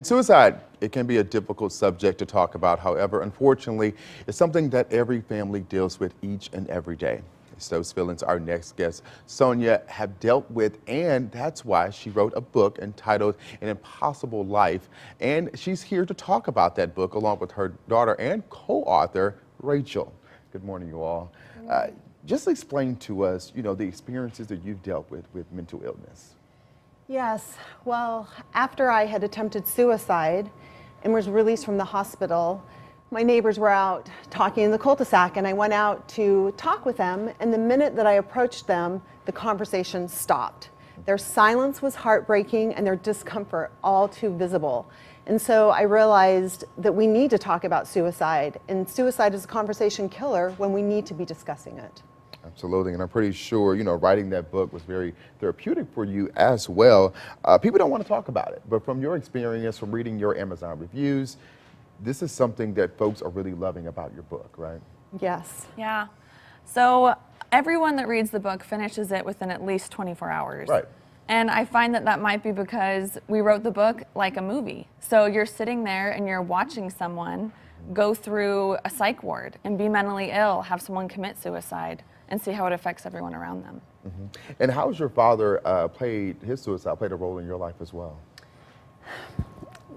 Suicide, it can be a difficult subject to talk about. However, unfortunately, it's something that every family deals with each and every day. It's those feelings our next guest, Sonia, have dealt with, and that's why she wrote a book entitled An Impossible Life. And she's here to talk about that book along with her daughter and co-author, Rachel. Good morning, you all. Just explain to us, the experiences that you've dealt with mental illness. Yes, well, after I had attempted suicide and was released from the hospital, my neighbors were out talking in the cul-de-sac, and I went out to talk with them, and the minute that I approached them, the conversation stopped. Their silence was heartbreaking and their discomfort all too visible. And so I realized that we need to talk about suicide, and suicide is a conversation killer when we need to be discussing it. Absolutely, and I'm pretty sure, writing that book was very therapeutic for you as well. People don't want to talk about it, but from your experience, from reading your Amazon reviews, this is something that folks are really loving about your book, right? Yes. Yeah. So everyone that reads the book finishes it within at least 24 hours. Right. And I find that might be because we wrote the book like a movie. So you're sitting there and you're watching someone go through a psych ward and be mentally ill, have someone commit suicide, and see how it affects everyone around them. Mm-hmm. And how has your father played a role in your life as well?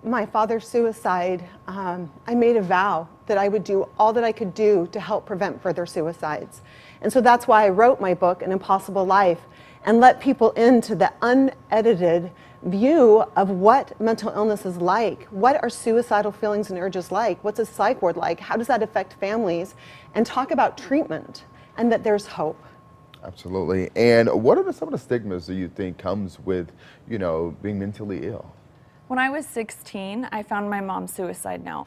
My father's suicide, I made a vow that I would do all that I could do to help prevent further suicides. And so that's why I wrote my book, An Impossible Life, and let people into the unedited view of what mental illness is like. What are suicidal feelings and urges like? What's a psych ward like? How does that affect families? And talk about treatment and that there's hope. Absolutely. And what are some of the stigmas do you think comes with, being mentally ill? When I was 16, I found my mom's suicide note,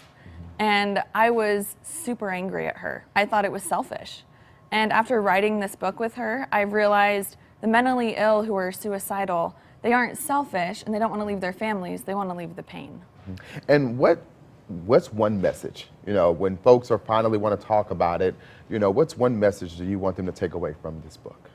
and I was super angry at her. I thought it was selfish. And after writing this book with her, I realized the mentally ill who are suicidal, they aren't selfish and they don't want to leave their families, they want to leave the pain. And what's one message, when folks are finally want to talk about it, what's one message do you want them to take away from this book?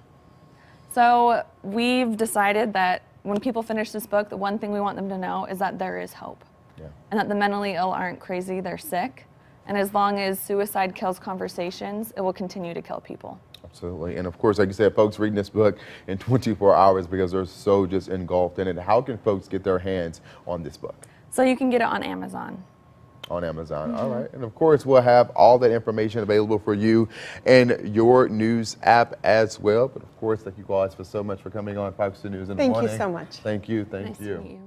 So we've decided that when people finish this book, the one thing we want them to know is that there is hope. Yeah. And that the mentally ill aren't crazy, they're sick. And as long as suicide kills conversations, it will continue to kill people. Absolutely. And of course, like you said, folks reading this book in 24 hours because they're so just engulfed in it. How can folks get their hands on this book? So you can get it on Amazon. On Amazon. All right. And of course, we'll have all that information available for you and your news app as well. But of course, thank you guys so much for coming on Fox News in the morning. Thank you so much. Thank you. Nice to meet you. Thank you.